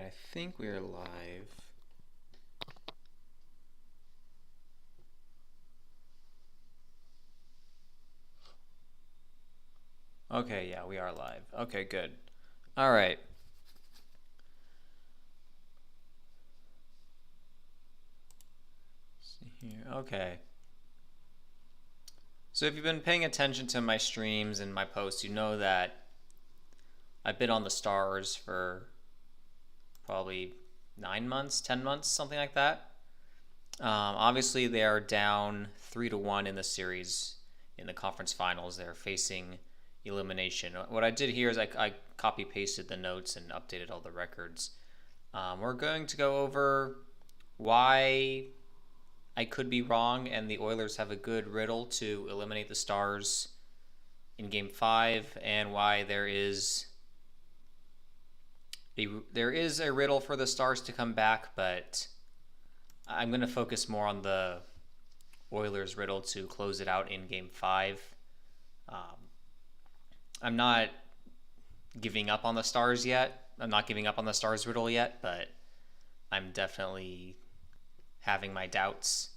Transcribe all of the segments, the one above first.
I think we are live. Okay, yeah, we are live. Okay, good. All right. Let's see here. Okay. So if you've been paying attention to my streams and my posts, you know that I've been on the stars for probably 9 months, 10 months, something like that. Obviously, they are down 3-1 in the series in the conference finals. They're facing elimination. What I did here is I copy pasted the notes and updated all the records. We're going to go over why I could be wrong and the Oilers have a good riddle to eliminate the Stars in Game 5, and why there is a riddle for the Stars to come back, but I'm going to focus more on the Oilers riddle to close it out in Game 5. I'm not giving up on the Stars yet. I'm not giving up on the Stars riddle yet, but I'm definitely having my doubts.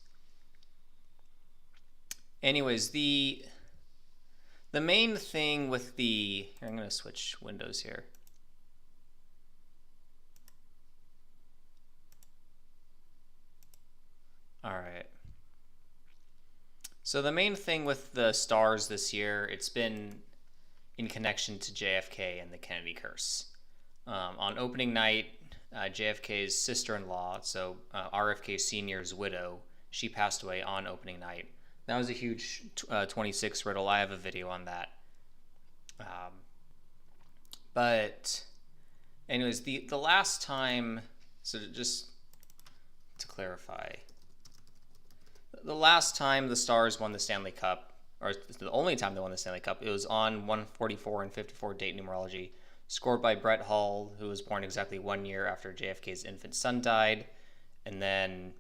Anyways, the main thing with the... Here, I'm going to switch windows here. All right. So the main thing with the Stars this year, it's been in connection to JFK and the Kennedy curse. On opening night, JFK's sister-in-law, so RFK Sr.'s widow, she passed away on opening night. That was a huge 26 riddle. I have a video on that. But anyways, the last time, so just to clarify, the last time the Stars won the Stanley Cup, or the only time they won the Stanley Cup, it was on 144 and 54 date numerology, scored by Brett Hull, who was born exactly 1 year after JFK's infant son died. And then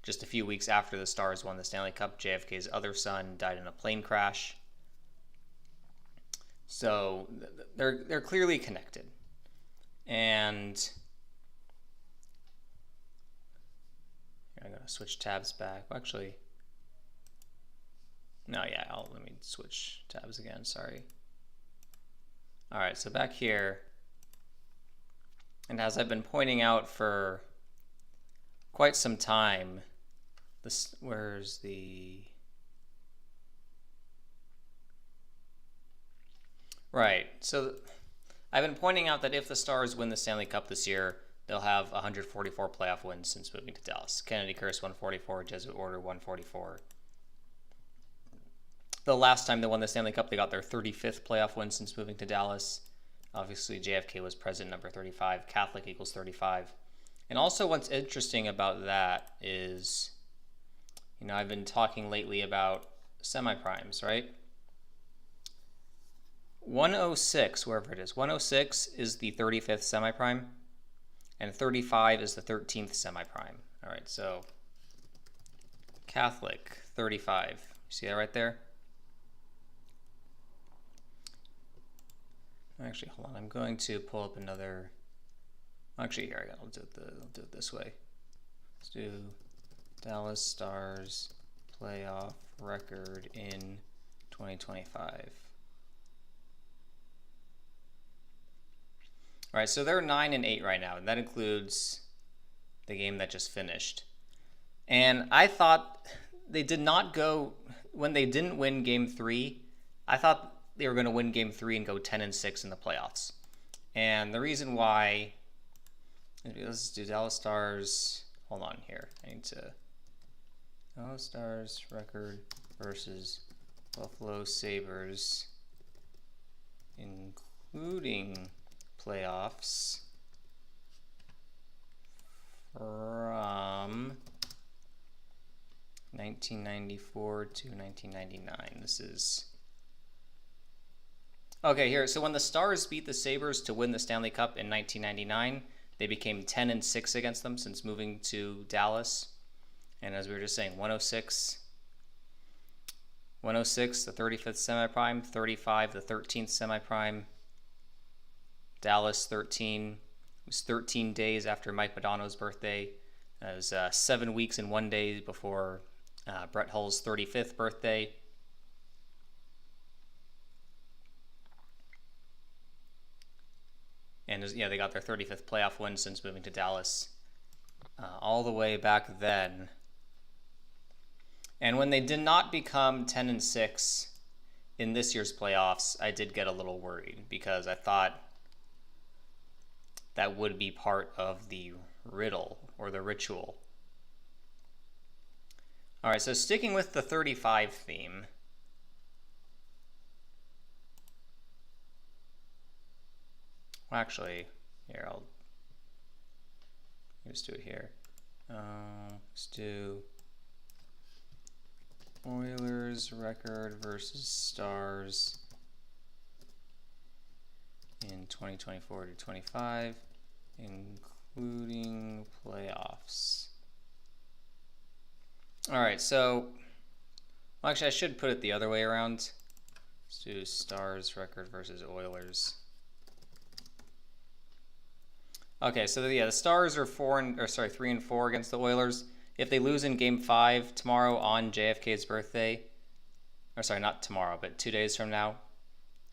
just a few weeks after the Stars won the Stanley Cup, JFK's other son died in a plane crash. So they're clearly connected. And I'm going to switch tabs back. Well, actually, no, yeah, let me switch tabs again. Sorry. All right, so back here, and as I've been pointing out for quite some time, where's the... Right, so I've been pointing out that if the Stars win the Stanley Cup this year, they'll have 144 playoff wins since moving to Dallas. Kennedy Curse 144, Jesuit Order 144. The last time they won the Stanley Cup, they got their 35th playoff win since moving to Dallas. Obviously, JFK was president number 35. Catholic equals 35. And also what's interesting about that is, you know, I've been talking lately about semi-primes, right? 106, wherever it is, 106 is the 35th semi-prime, and 35 is the 13th semi-prime. All right, so Catholic, 35. You see that right there? Actually, hold on. I'm going to pull up another... Actually, here, I'll do it this way. Let's do Dallas Stars playoff record in 2025. All right, so they're 9-8 right now, and that includes the game that just finished. And I thought they did not go... When they didn't win Game 3, I thought they were going to win Game 3 and go 10-6 in the playoffs. And the reason why... Let's do Dallas Stars... Hold on here. I need to... Dallas Stars record versus Buffalo Sabres, including playoffs from 1994 to 1999. This is... Okay, here. So when the Stars beat the Sabres to win the Stanley Cup in 1999, they became 10-6 against them since moving to Dallas. And as we were just saying, 106, the 35th semi-prime, 35, the 13th semi-prime, Dallas 13, It was 13 days after Mike Modano's birthday. It was 7 weeks and 1 day before Brett Hull's 35th birthday. And yeah, they got their 35th playoff win since moving to Dallas all the way back then. And when they did not become 10-6 in this year's playoffs, I did get a little worried because I thought that would be part of the riddle or the ritual. All right, so sticking with the 35 theme. Well, actually, here, I'll just do it here. Let's do Oilers record versus Stars in 2024 to 25, including playoffs. All right, so well, actually I should put it the other way around. Let's do Stars record versus Oilers. Okay, so yeah, the Stars are 3 and 4 against the Oilers. If they lose in Game 5 tomorrow on JFK's birthday, or sorry, not tomorrow, but 2 days from now,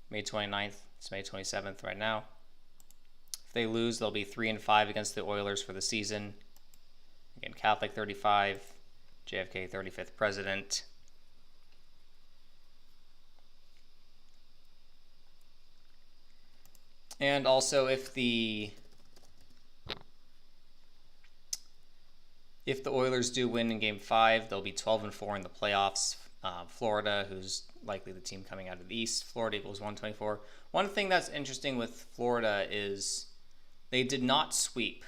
May 29th, it's May 27th right now. If they lose, they'll be 3 and 5 against the Oilers for the season. Again, Catholic 35, JFK 35th president. And also, if the Oilers do win in Game 5, they'll be 12 and 4 in the playoffs. Florida, who's likely the team coming out of the East, Florida equals 124. One thing that's interesting with Florida is they did not sweep.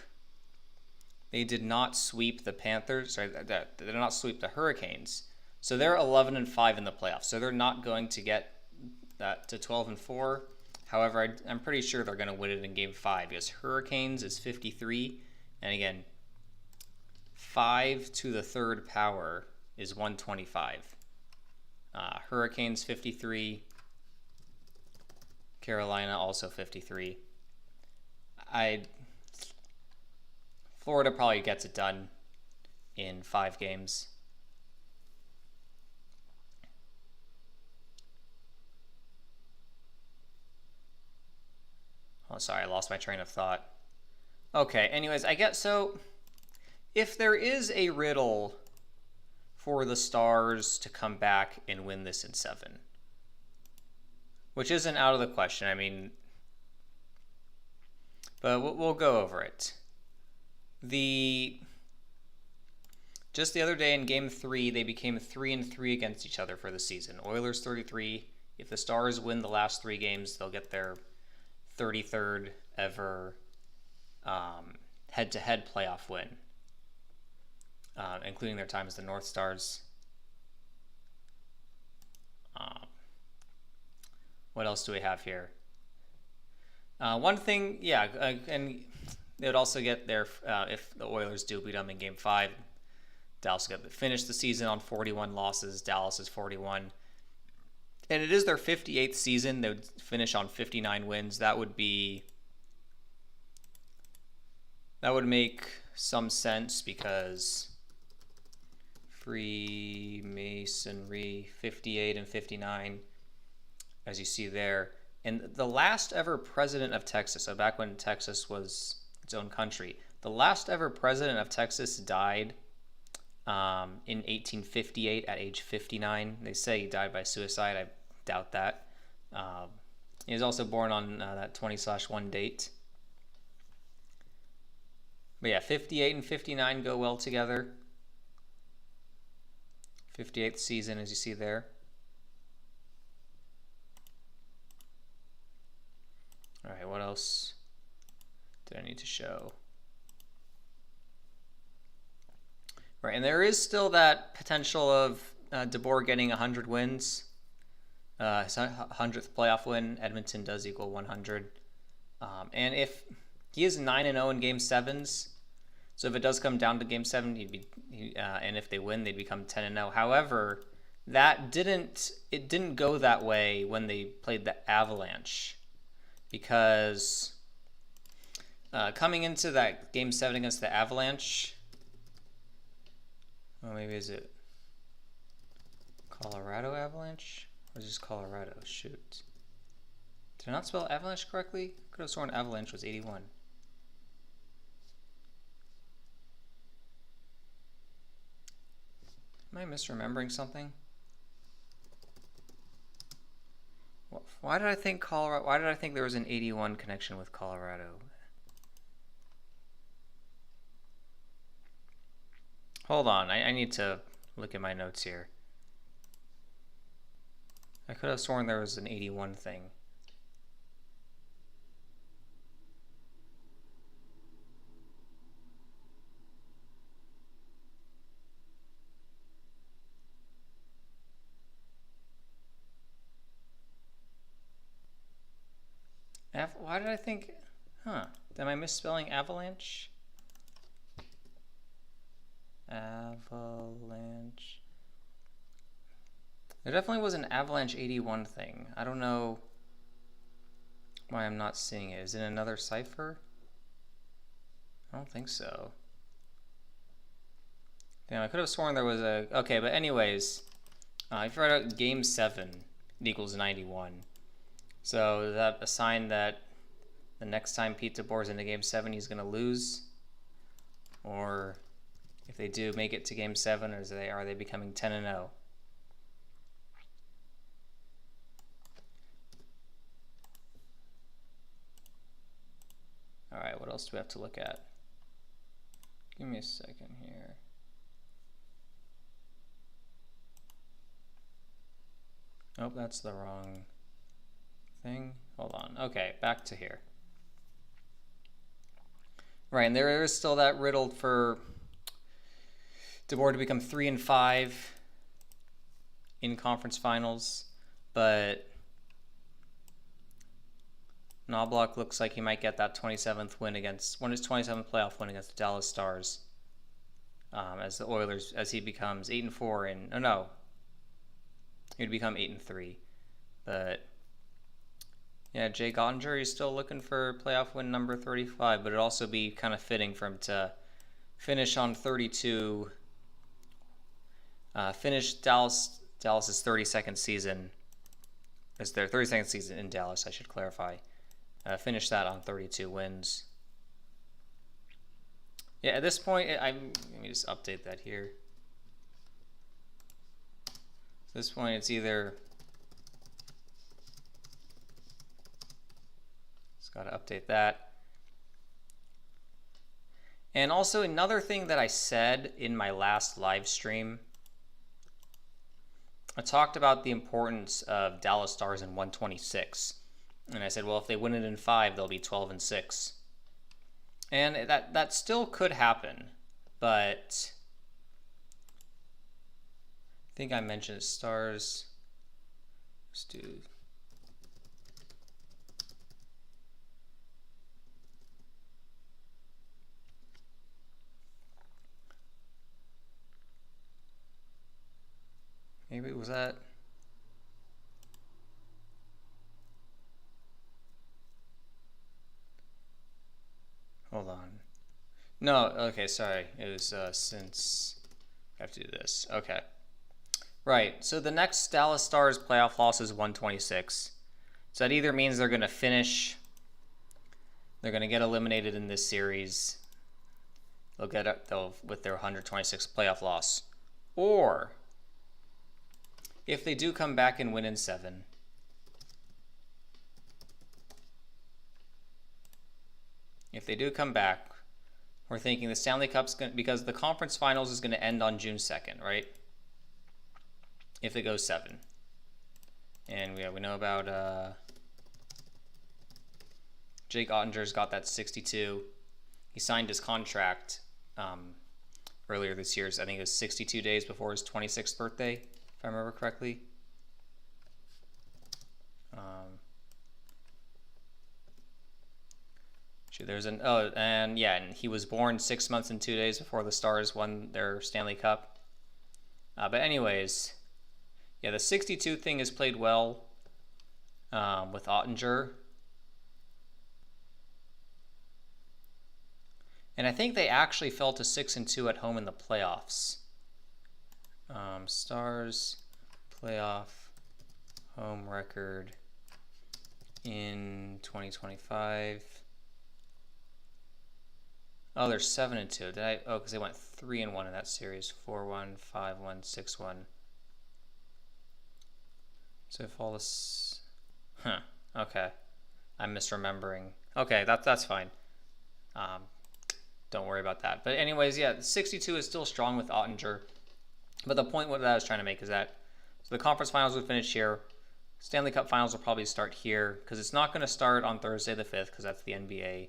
They did not sweep the Panthers. Sorry, they did not sweep the Hurricanes. So they're 11 and 5 in the playoffs. So they're not going to get that to 12 and 4. However, I'm pretty sure they're going to win it in Game 5 because Hurricanes is 53, and again, 5 to the third power is 125. Hurricanes 53. Carolina also 53. Florida probably gets it done in 5 games. Oh, sorry, I lost my train of thought. Okay, anyways, I guess so. If there is a riddle for the Stars to come back and win this in 7, which isn't out of the question, I mean, but we'll go over it. Just the other day in Game 3, they became 3 and 3 against each other for the season. Oilers 33. If the Stars win the last 3 games, they'll get their 33rd ever head-to-head playoff win. Including their time as the North Stars. What else do we have here? One thing, yeah, and they would also get their, if the Oilers do beat them in Game 5, Dallas will get to finish the season on 41 losses. Dallas is 41. And it is their 58th season. They would finish on 59 wins. That would make some sense because Freemasonry 58 and 59, as you see there. And the last ever president of Texas, so back when Texas was its own country, the last ever president of Texas died in 1858 at age 59. They say he died by suicide. I doubt that. He was also born on that 20/1 date. But yeah, 58 and 59 go well together. 58th season, as you see there. All right, what else did I need to show? Right, and there is still that potential of DeBoer getting 100 wins. His 100th playoff win. Edmonton does equal 100. And if he is 9-0 in Game 7s, so if it does come down to Game 7, and if they win, they'd become 10-0. However, it didn't go that way when they played the Avalanche, because Coming into that Game 7 against the Avalanche. Oh, maybe is it Colorado Avalanche? Or is this Colorado? Shoot. Did I not spell Avalanche correctly? Could have sworn Avalanche was 81. Am I misremembering something? Why did I think Colorado? Why did I think there was an 81 connection with Colorado? Hold on, I need to look at my notes here. I could have sworn there was an 81 thing. Why did I think? Huh? Am I misspelling Avalanche? Avalanche. There definitely was an Avalanche 81 thing. I don't know why I'm not seeing it. Is it another cipher? I don't think so. Damn, I could have sworn there was a... Okay, but anyways, if you write out Game 7, it equals 91. So is that a sign that the next time Pete DeBoer's into Game 7, he's going to lose? Or if they do make it to Game 7, are they becoming 10-0? All right, what else do we have to look at? Give me a second here. Nope, that's the wrong thing. Hold on. Okay, back to here. Right, and there is still that riddle for DeBoer to become 3-5 in conference finals, but Knobloch looks like he might get that 27th win against his 27th playoff win against the Dallas Stars. As the Oilers, as he becomes 8-4 he'd become 8-3. But yeah, Jake Ottinger is still looking for playoff win number 35, but it'd also be kind of fitting for him to finish on 32. Finish Dallas's 32nd season. It's their 32nd season in Dallas, I should clarify. Finish that on 32 wins. Yeah, at this point, let me just update that here. At this point, it's either... Just got to update that. And also, another thing that I said in my last live stream, I talked about the importance of Dallas Stars in 126. And I said, well, if they win it in 5, they'll be 12-6. And that still could happen, but I think I mentioned Stars. Let's do... Maybe it was that... Hold on. No, okay, sorry. It was since... I have to do this. Okay. Right, so the next Dallas Stars playoff loss is 126. So that either means they're going to finish... They're going to get eliminated in this series. They'll with their 126th playoff loss. Or, if they do come back and win in 7... If they do come back, we're thinking the Stanley Cup's going to, because the conference finals is going to end on June 2nd, right? If it goes 7. And we know about Jake Ottinger's got that 62. He signed his contract earlier this year. So I think it was 62 days before his 26th birthday, if I remember correctly. And he was born 6 months and 2 days before the Stars won their Stanley Cup. But anyways, yeah, the 62 thing is played well with Ottinger. And I think they actually fell to 6-2 at home in the playoffs. Stars playoff home record in 2025. Oh, they're 7-2. Did I? Oh, because they went 3-1 in that series. 4-1, 5-1, 6-1. So if all this, okay, I'm misremembering. Okay, that's fine. Don't worry about that. But anyways, yeah, 62 is still strong with Ottinger. But the point what I was trying to make is that so the conference finals will finish here. Stanley Cup finals will probably start here because it's not going to start on Thursday the 5th because that's the NBA.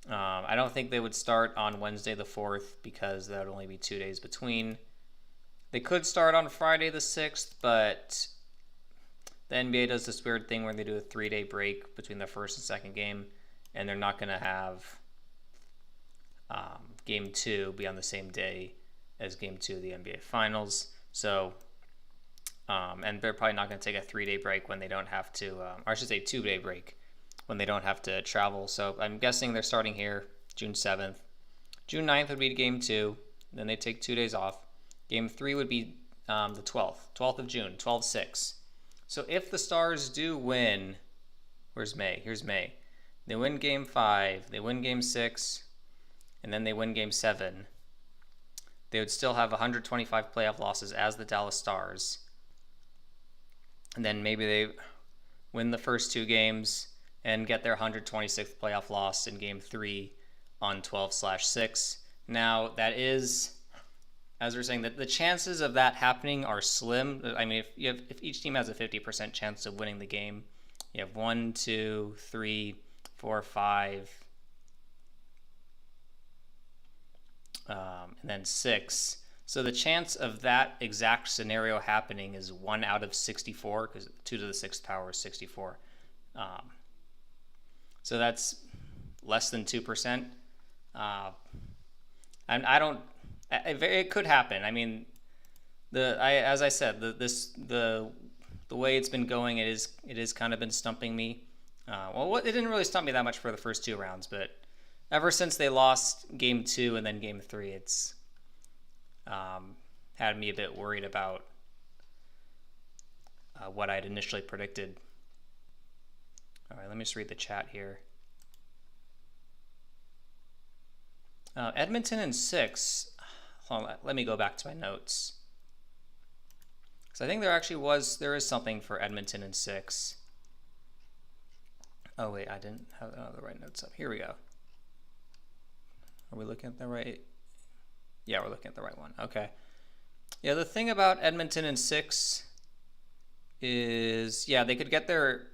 I don't think they would start on Wednesday the 4th because that would only be 2 days between. They could start on Friday the 6th, but the NBA does this weird thing where they do a 3-day break between the first and second game, and they're not going to have Game 2 be on the same day as Game 2 of the NBA Finals. So, and they're probably not going to take a 3-day break when they don't have to, or I should say 2-day break when they don't have to travel. So I'm guessing they're starting here June 7th. June 9th would be Game 2. Then they take 2 days off. Game 3 would be the 12th of June, 12-6. So if the Stars do win, where's May? Here's May. They win Game 5, they win Game 6, and then they win Game 7. They would still have 125 playoff losses as the Dallas Stars. And then maybe they win the first 2 games and get their 126th playoff loss in Game 3 on 12/6. Now, that is, as we're saying, that the chances of that happening are slim. I mean, if each team has a 50% chance of winning the game, you have 1, 2, 3, 4, 5, and then 6. So the chance of that exact scenario happening is 1 out of 64, because 2 to the 6th power is 64. So that's less than 2%. And I don't. It could happen. I mean, as I said, the way it's been going, it is kind of been stumping me. It didn't really stump me that much for the first 2 rounds, but ever since they lost Game 2 and then Game 3, it's had me a bit worried about what I'd initially predicted. All right, let me just read the chat here. Edmonton in 6. Hold on, let me go back to my notes. So I think there is something for Edmonton in 6. Oh wait, I didn't have the right notes up. Here we go. Are we looking at the right? Yeah, we're looking at the right one. Okay. Yeah, the thing about Edmonton in 6 is, yeah, they could get their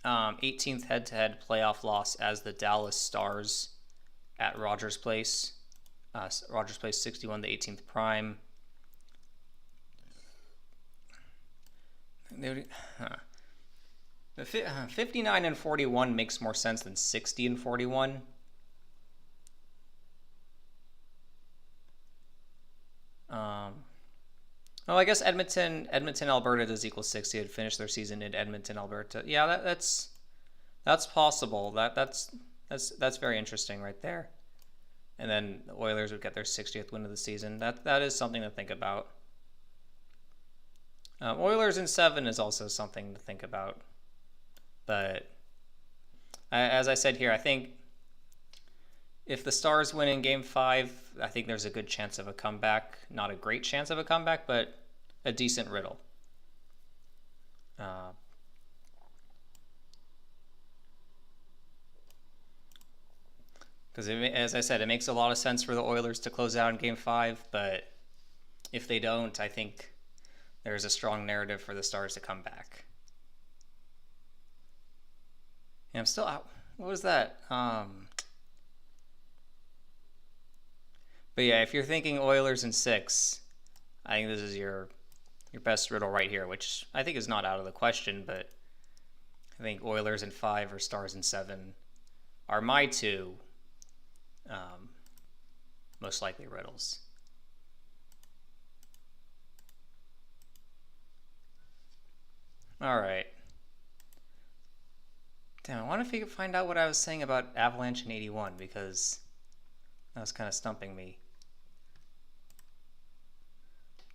18th head-to-head playoff loss as the Dallas Stars at Rogers Place. Rogers Place 61, the 18th prime. 59-41 makes more sense than 60-41. Well, I guess Edmonton, Alberta does equal 60. They'd finish their season in Edmonton, Alberta. Yeah, that's possible. That's very interesting right there. And then the Oilers would get their 60th win of the season. That is something to think about. Oilers in 7 is also something to think about. But as I said here, I think if the Stars win in Game 5, I think there's a good chance of a comeback. Not a great chance of a comeback, but a decent riddle. Because, as I said, it makes a lot of sense for the Oilers to close out in Game 5, but if they don't, I think there's a strong narrative for the Stars to come back. And I'm still out. What was that? But yeah, if you're thinking Oilers in 6, I think this is your best riddle right here, which I think is not out of the question, but I think Oilers in 5 or Stars in 7 are my 2 most likely riddles. All right. Damn, I wonder if you could find out what I was saying about Avalanche in 81, because That was kind of stumping me.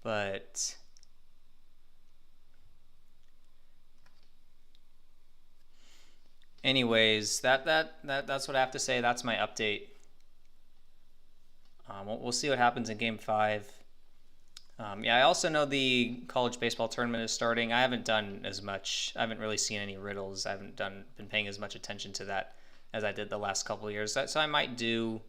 But anyways, that's what I have to say. That's my update. We'll see what happens in Game 5. Yeah, I also know the college baseball tournament is starting. I haven't done as much. I haven't really seen any riddles. I haven't been paying as much attention to that as I did the last couple of years. So I might do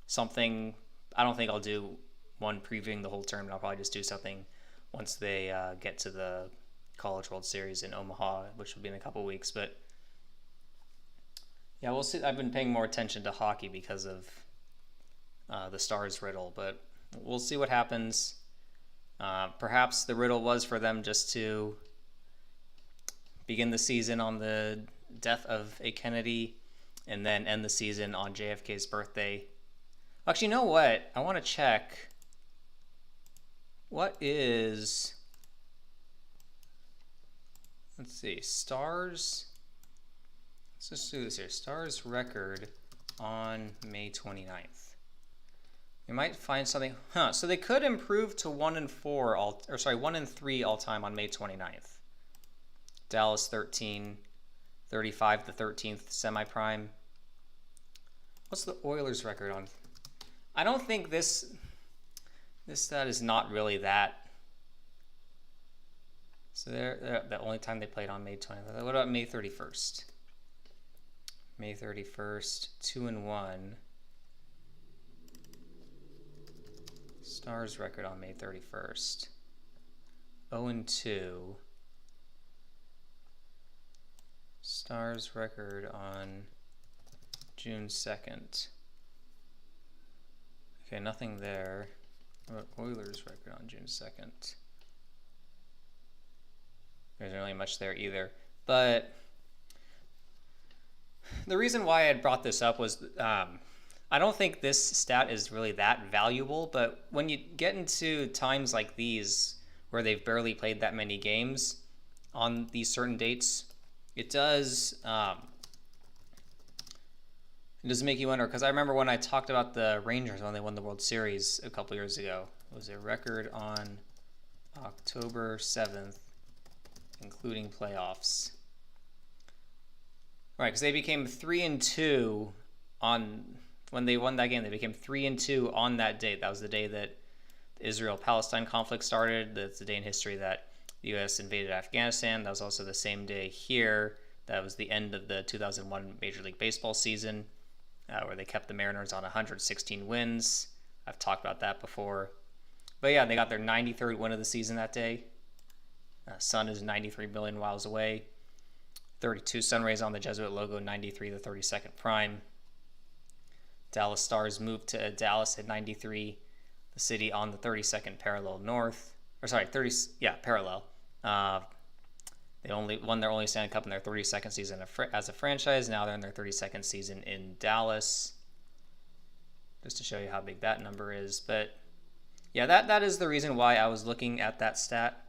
something. I don't think I'll do one previewing the whole tournament. I'll probably just do something once they get to the College World Series in Omaha, which will be in a couple of weeks. But yeah, we'll see. I've been paying more attention to hockey because of the Stars riddle, but we'll see what happens. Perhaps the riddle was for them just to begin the season on the death of a Kennedy and then end the season on JFK's birthday. Actually, you know what? I want to check. What is... Let's see. Stars... Let's just do this here. Stars record on May 29th. You might find something, so they could improve to 1-3 all time on May 29th. Dallas 13, 35 the 13th semi-prime. What's the Oilers record on? I don't think this stat is not really that. So they're the only time they played on May 29th. What about May 31st? May 31st, 2-1. Stars record on May 31st. 0-2. Stars record on June 2nd. Okay, nothing there. What about Oilers record on June 2nd? There isn't really much there either. But the reason why I had brought this up was I don't think this stat is really that valuable, but when you get into times like these where they've barely played that many games on these certain dates, it does make you wonder, because I remember when I talked about the Rangers when they won the World Series a couple years ago. It was a record on October 7th, including playoffs. Right, because they became 3-2 on... When they won that game, they became 3-2 on that date. That was the day that the Israel-Palestine conflict started. That's the day in history that the U.S. invaded Afghanistan. That was also the same day here. That was the end of the 2001 Major League Baseball season, where they kept the Mariners on 116 wins. I've talked about that before. But yeah, they got their 93rd win of the season that day. Sun is 93 million miles away. 32 sun rays on the Jesuit logo, 93 the 32nd prime. Dallas Stars moved to Dallas at 93, the city on the 32nd parallel north. Parallel. They won their only Stanley Cup in their 32nd season as a franchise. Now they're in their 32nd season in Dallas. Just to show you how big that number is. But yeah, that is the reason why I was looking at that stat.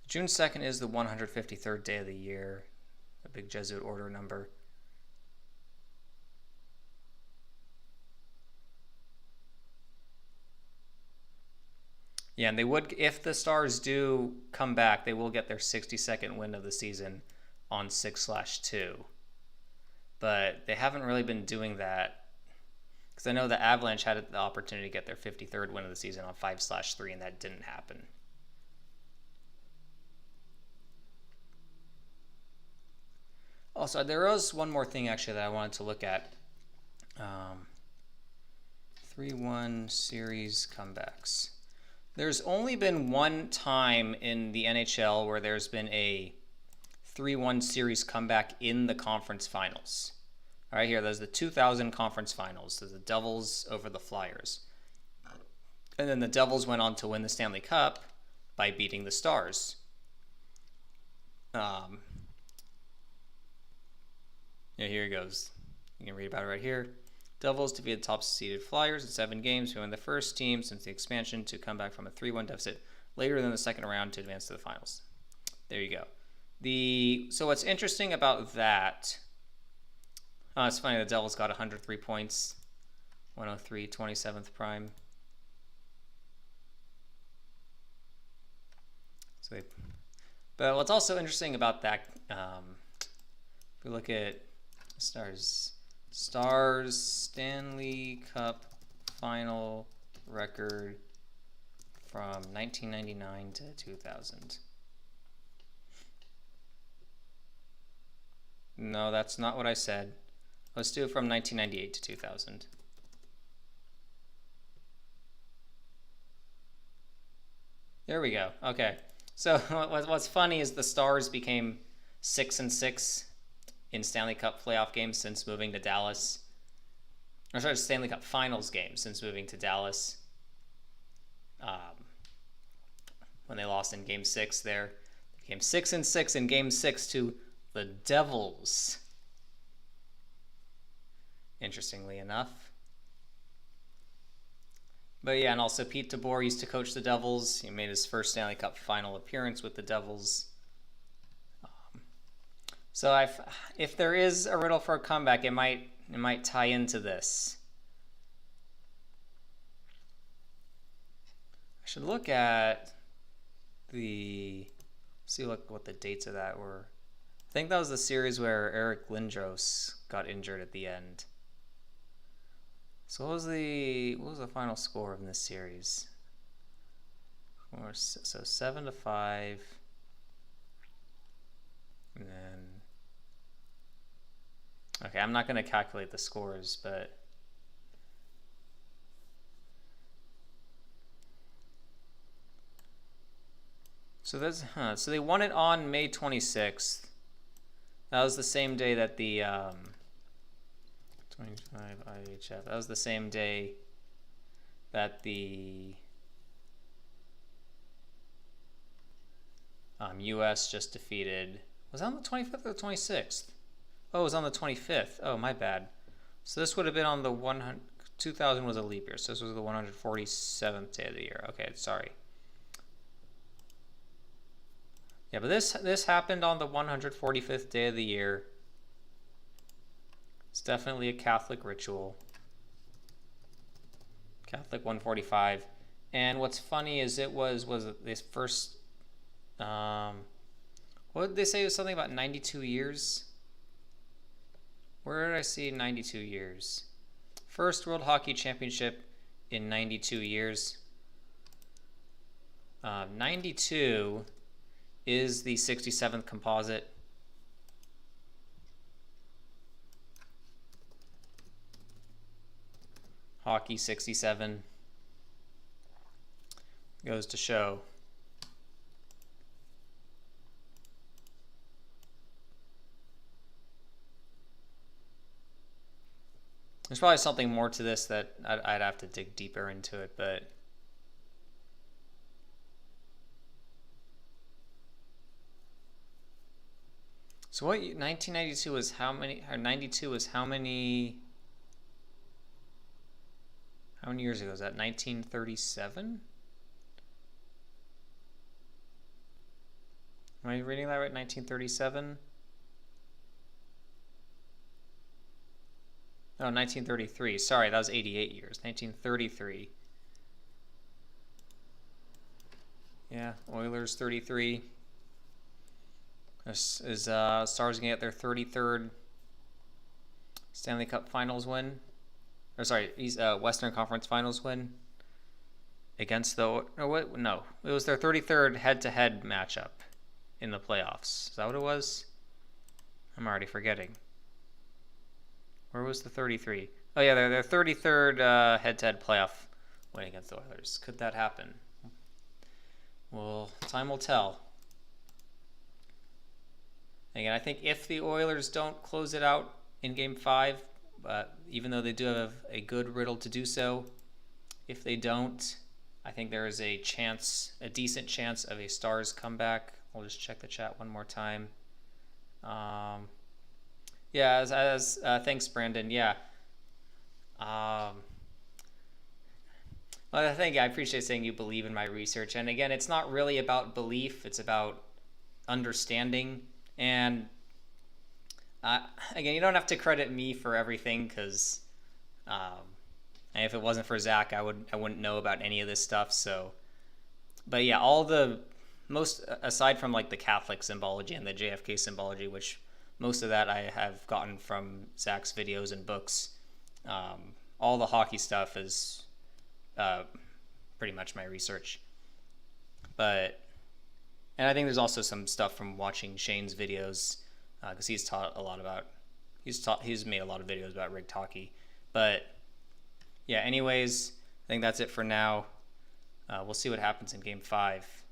June 2nd is the 153rd day of the year. A big Jesuit order number. Yeah, and they would, if the Stars do come back, they will get their 62nd win of the season on 6/2. But they haven't really been doing that, because I know the Avalanche had the opportunity to get their 53rd win of the season on 5/3, and that didn't happen. Also, there was one more thing actually that I wanted to look at. 3-1 series comebacks. There's only been one time in the NHL where there's been a 3-1 series comeback in the conference finals. All right, here, there's the 2000 conference finals. There's the Devils over the Flyers. And then the Devils went on to win the Stanley Cup by beating the Stars. Yeah, here it goes. You can read about it right here. Devils defeated top-seeded Flyers in 7 games, who were the first team since the expansion to come back from a 3-1 deficit later than the second round to advance to the finals. There you go. So what's interesting about that, It's funny, the Devils got 103 points, 103, 27th prime. But what's also interesting about that, if we look at Stars Stanley Cup final record from 1999 to 2000. No, that's not what I said. Let's do it from 1998 to 2000. There we go. Okay. So what's funny is the Stars became 6-6 in Stanley Cup playoff games since moving to Dallas. Or sorry, Stanley Cup Finals games since moving to Dallas. When they lost in Game 6 there. They became 6-6 in Game 6 to the Devils. Interestingly enough. But yeah, and also Pete DeBoer used to coach the Devils. He made his first Stanley Cup final appearance with the Devils. So if there is a riddle for a comeback, it might tie into this. I should look at see what the dates of that were. I think that was the series where Eric Lindros got injured at the end. So what was the final score in this series? So 7-5, and then okay, I'm not going to calculate the scores, but so they won it on May 26th. That was the same day that the 25 IHF. That was the same day that the U.S. just defeated. Was that on the 25th or the 26th? Oh, it was on the 25th. Oh, my bad. So this would have been on the 2000 was a leap year, so this was the 147th day of the year. Okay, sorry. Yeah, but this happened on the 145th day of the year. It's definitely a Catholic ritual. Catholic 145. And what's funny is it was this first, what did they say? It was something about 92 years? Where did I see 92 years? First World Hockey Championship in 92 years. 92 is the 67th composite. Hockey 67 goes to show. There's probably something more to this that I'd have to dig deeper into it, but so what 1992 was how many, or 92 was how many years ago? Is that 1937? Am I reading that right? 1937? No, 1933. Sorry, that was 88 years. 1933. Yeah, Oilers 33. This is Stars gonna get their 33rd Stanley Cup Finals win. Or sorry, Western Conference Finals win against the no, it was their 33rd head-to-head matchup in the playoffs. Is that what it was? I'm already forgetting. Where was the 33? Oh yeah, their 33rd head-to-head playoff win against the Oilers. Could that happen? Well, time will tell. Again, I think if the Oilers don't close it out in Game 5, even though they do have a good riddle to do so, if they don't, I think there is a decent chance of a Stars comeback. I'll just check the chat one more time. Yeah, thanks, Brandon. Yeah. Well, I appreciate saying you believe in my research. And again, it's not really about belief. It's about understanding. And Again, you don't have to credit me for everything because and if it wasn't for Zach, I wouldn't know about any of this stuff. So, but yeah, all the most aside from like the Catholic symbology and the JFK symbology, which most of that I have gotten from Zach's videos and books. All the hockey stuff is uh, pretty much my research. But and I think there's also some stuff from watching Shane's videos because he's made a lot of videos about rigged hockey. But yeah, anyways, I think that's it for now. We'll see what happens in Game 5.